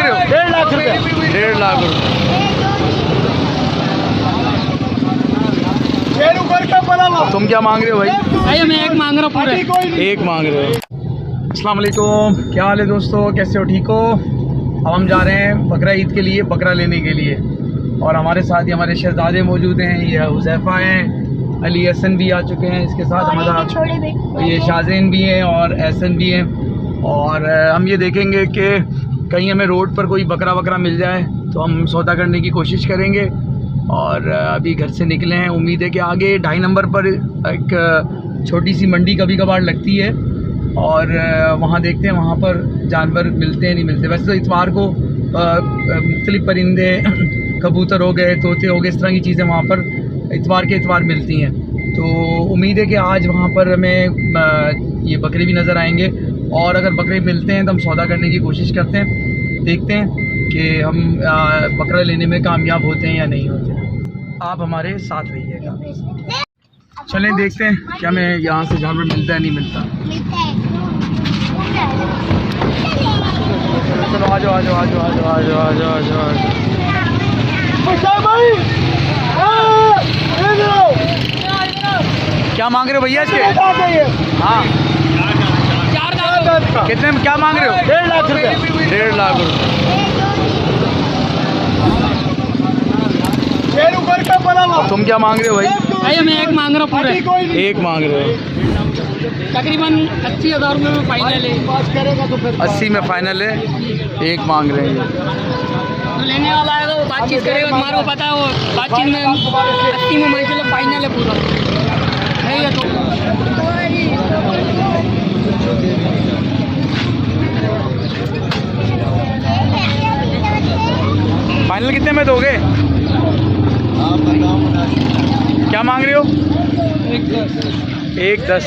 रहे हो? 1.5 लाख रुपये। 1.5 लाख रुपये। तुम क्या मांग रहे हो भाई? मैं एक मांग रहा हूँ, पूरे एक मांग रहे हो। अस्सलाम वालेकुम, क्या हाल है दोस्तों, कैसे हो, ठीक हो? अब हम जा रहे हैं बकरा ईद के लिए, बकरा लेने के लिए। और हमारे साथ ही हमारे शहजादे मौजूद हैं, ये हुज़ैफ़ा हैं, अली हसन भी आ चुके हैं, इसके साथ हमारा ये शाज़ेन भी हैं और एहसन भी हैं। और हम ये देखेंगे कि कहीं हमें रोड पर कोई बकरा वकरा मिल जाए तो हम सौदा करने की कोशिश करेंगे। और अभी घर से निकले हैं, उम्मीद है कि आगे 2.5 नंबर पर एक छोटी सी मंडी कभी कभार लगती है और वहाँ देखते हैं वहाँ पर जानवर मिलते हैं नहीं मिलते। वैसे तो इतवार को मुख्तलिफ़ परिंदे कबूतर हो गए, तोते हो गए, इस तरह की चीज़ें वहाँ पर इतवार के इतवार मिलती हैं। तो उम्मीद है कि आज वहाँ पर हमें ये बकरे भी नज़र आएंगे और अगर बकरे मिलते हैं तो हम सौदा करने की कोशिश करते हैं, देखते हैं कि हम बकरा लेने में कामयाब होते हैं या नहीं होते। आप हमारे साथ रहिएगा। चलें देखते हैं क्या हमें यहाँ से जानवर मिलता है नहीं मिलता। चलो आ जाओ आ जाओ आ जाओ आ जाओ आ जाओ आ जाओ आ जाओ आ जाओ। क्या मांग रहे हो भैया इसके? हाँ, कितने में क्या मांग रहे हो? 1.5 लाख रुपये। 1.5 लाख रुपये। तुम क्या मांग रहे हो भाई? मैं एक मांग रहा हूँ, पूरे एक मांग रहे हो। तकरीबन 80,000 रुपये में फाइनल है। 80 में फाइनल है, एक मांग रहे हैं। तो लेने वाला है तो बातचीत करेगा, तुम्हारे को पता है वो बातचीत में 80 में मान चलो फाइनल है पूरा, नहीं है तो। फाइनल कितने में दोगे? क्या मांग रहे हो? 1.10।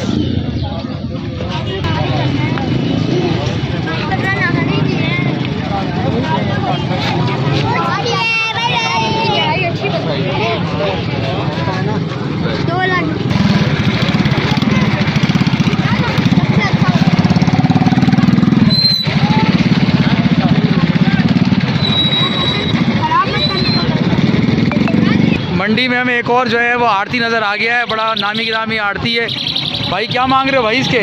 मंडी में हमें एक और जो है वो आड़ती नज़र आ गया है, बड़ा नामी गिरामी आड़ती है। भाई क्या मांग रहे हो भाई इसके?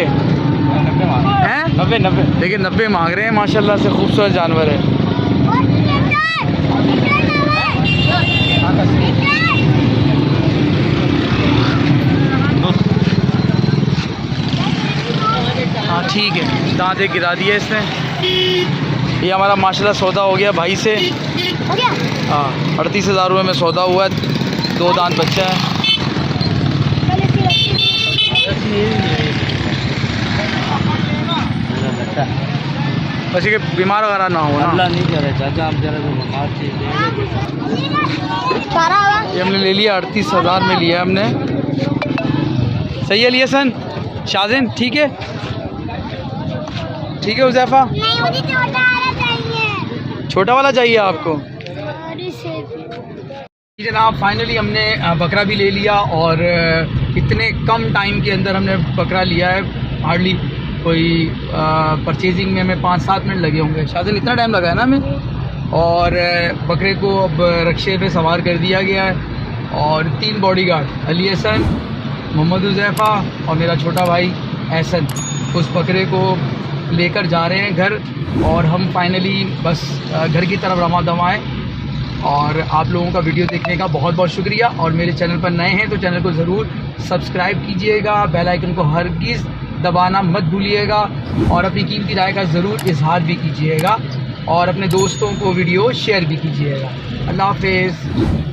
हैं 90। देखिए 90 मांग रहे हैं, माशाल्लाह से खूबसूरत जानवर है। हाँ ठीक है, दांत एक गिरा दिया इसने। ये हमारा माशाल्लाह सौदा हो गया भाई से। हाँ 38,000 रुपये में सौदा हुआ है, 2 दांत बच्चा है। बस ये बीमार वगैरह ना हो ना। नहीं कर रहे चाचा, हम जरा ये हमने ले लिया 38,000 में लिया हमने। सही है लिया सन शाज़ेन? ठीक है ठीक है हुज़ैफ़ा, छोटा वाला चाहिए आपको? जनाब फाइनली हमने बकरा भी ले लिया और इतने कम टाइम के अंदर हमने बकरा लिया है। हार्डली कोई परचेजिंग में हमें 5-7 मिनट लगे होंगे। शायद इतना टाइम लगा है ना हमें। और बकरे को अब रक्शे पे सवार कर दिया गया है और 3 बॉडीगार्ड, अली हसन, मोहम्मद हुज़ैफ़ा और मेरा छोटा भाई एहसन, उस बकरे को लेकर जा रहे हैं घर। और हम फाइनली बस घर की तरफ रवा दवाएँ। और आप लोगों का वीडियो देखने का बहुत बहुत शुक्रिया। और मेरे चैनल पर नए हैं तो चैनल को ज़रूर सब्सक्राइब कीजिएगा, बेल आइकन को हरगिज़ दबाना मत भूलिएगा और अपनी कीमती राय का ज़रूर इजहार भी कीजिएगा और अपने दोस्तों को वीडियो शेयर भी कीजिएगा। अल्लाह हाफ़िज़।